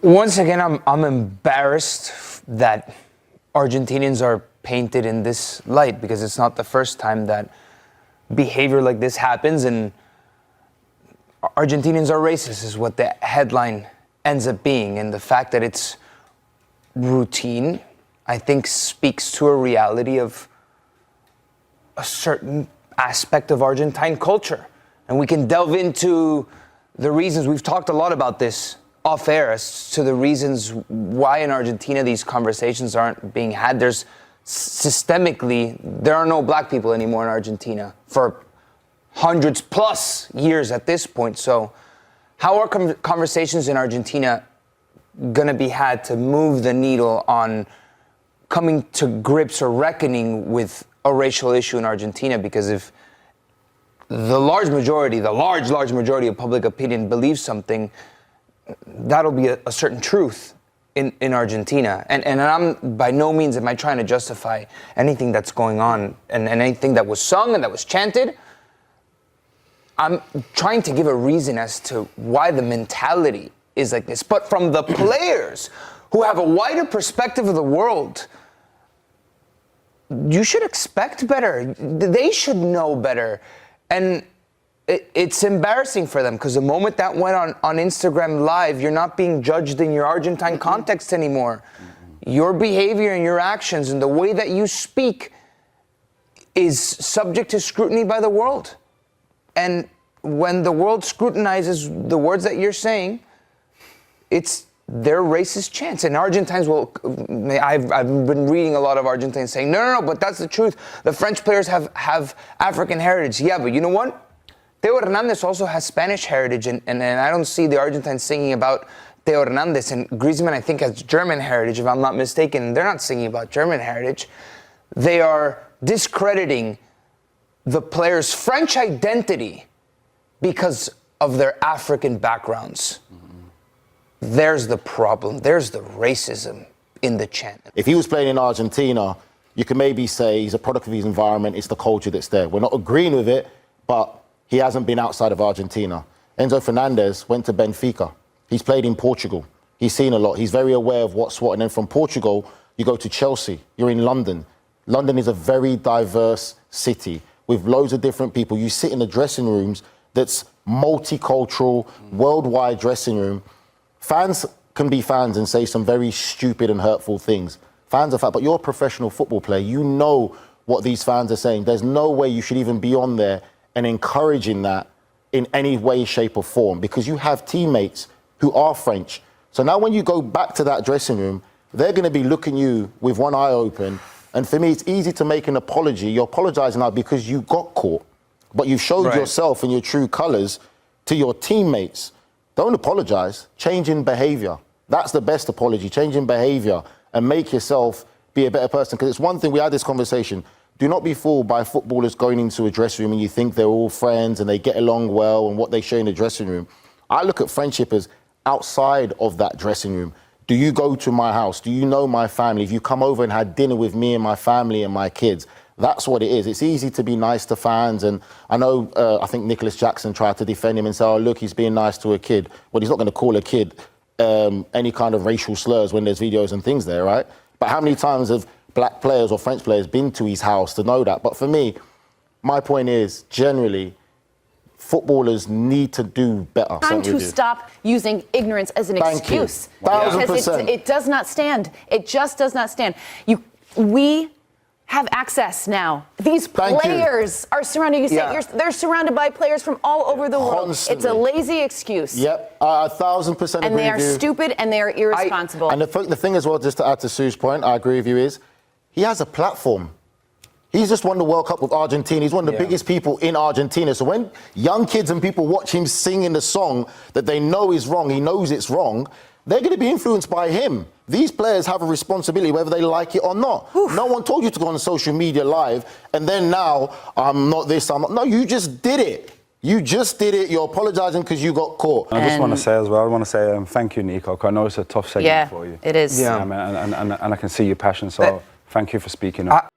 Once again, I'm embarrassed that Argentinians are painted in this light, because it's not the first time that behavior like this happens, and Argentinians are racist is what the headline ends up being. And the fact that it's routine, I think, speaks to a reality of a certain aspect of Argentine culture. And we can delve into the reasons. We've talked a lot about this off air as to the reasons why in Argentina these conversations aren't being had. There's systemically, there are no black people anymore in Argentina for hundreds plus years at this point. So how are conversations in Argentina going to be had to move the needle on coming to grips or reckoning with a racial issue in Argentina? Because if the large majority of public opinion believes something, that'll be a certain truth in Argentina. And I'm by no means am I trying to justify anything that's going on and anything that was sung and that was chanted. I'm trying to give a reason as to why the mentality is like this. But from the players who have a wider perspective of the world, you should expect better. They should know better. And it's embarrassing for them, because the moment that went on Instagram Live, you're not being judged in your Argentine context anymore. Your behavior and your actions and the way that you speak is subject to scrutiny by the world. And when the world scrutinizes the words that you're saying, it's their racist chants. And Argentines will, I've been reading a lot of Argentines saying, no, but that's the truth. The French players have African heritage. Yeah, but you know what? Theo Fernandez also has Spanish heritage, and I don't see the Argentines singing about Theo Fernandez. And Griezmann, I think, has German heritage, if I'm not mistaken. They're not singing about German heritage. They are discrediting the players' French identity because of their African backgrounds. There's the problem. There's the racism in the chant. If he was playing in Argentina, you can maybe say he's a product of his environment. It's the culture that's there. We're not agreeing with it, but he hasn't been outside of Argentina. Enzo Fernández went to Benfica. He's played in Portugal. He's seen a lot. He's very aware of what's what. And then from Portugal, you go to Chelsea. You're in London. London is a very diverse city with loads of different people. You sit in the dressing rooms that's multicultural, worldwide dressing room. Fans can be fans and say some very stupid and hurtful things. Fans are fans, but you're a professional football player. You know what these fans are saying. There's no way you should even be on there and encouraging that in any way, shape or form, because you have teammates who are French. So now when you go back to that dressing room, they're going to be looking at you with one eye open. And for me, it's easy to make an apology. You're apologizing now because you got caught, but you've showed yourself in your true colors to your teammates. Don't apologize. Change in behavior. That's the best apology. Change in behavior and make yourself be a better person. Because it's one thing, we had this conversation. Do not be fooled by footballers going into a dressing room and you think they're all friends and they get along well and what they show in the dressing room. I look at friendship as outside of that dressing room. Do you go to my house? Do you know my family? If you come over and had dinner with me and my family and my kids, that's what it is. It's easy to be nice to fans. And I know, I think Nicholas Jackson tried to defend him and say, oh, look, he's being nice to a kid. Well, he's not going to call a kid any kind of racial slurs when there's videos and things there, right? But how many times have black players or French players been to his house to know that? But for me, my point is, generally, footballers need to do better. Time to stop using ignorance as an excuse. 1,000%. It does not stand. It just does not stand. We have access now. These players are surrounding you. They're surrounded by players from all over the world. Constantly. It's a lazy excuse. Yep, 1,000% agree. And they are stupid and they are irresponsible. And the thing as well, just to add to Sue's point, I agree with you, is he has a platform. He's just won the World Cup with Argentina. He's one of the biggest people in Argentina. So when young kids and people watch him singing the song that they know is wrong, he knows it's wrong, they're going to be influenced by him. These players have a responsibility whether they like it or not. Oof. No one told you to go on social media live and then now, I'm not this, I'm not. No, you just did it. You just did it. You're apologising because you got caught. I just want to say as well, I want to say thank you, Nico. I know it's a tough segment for you. It is. And I can see your passion, so thank you for speaking up.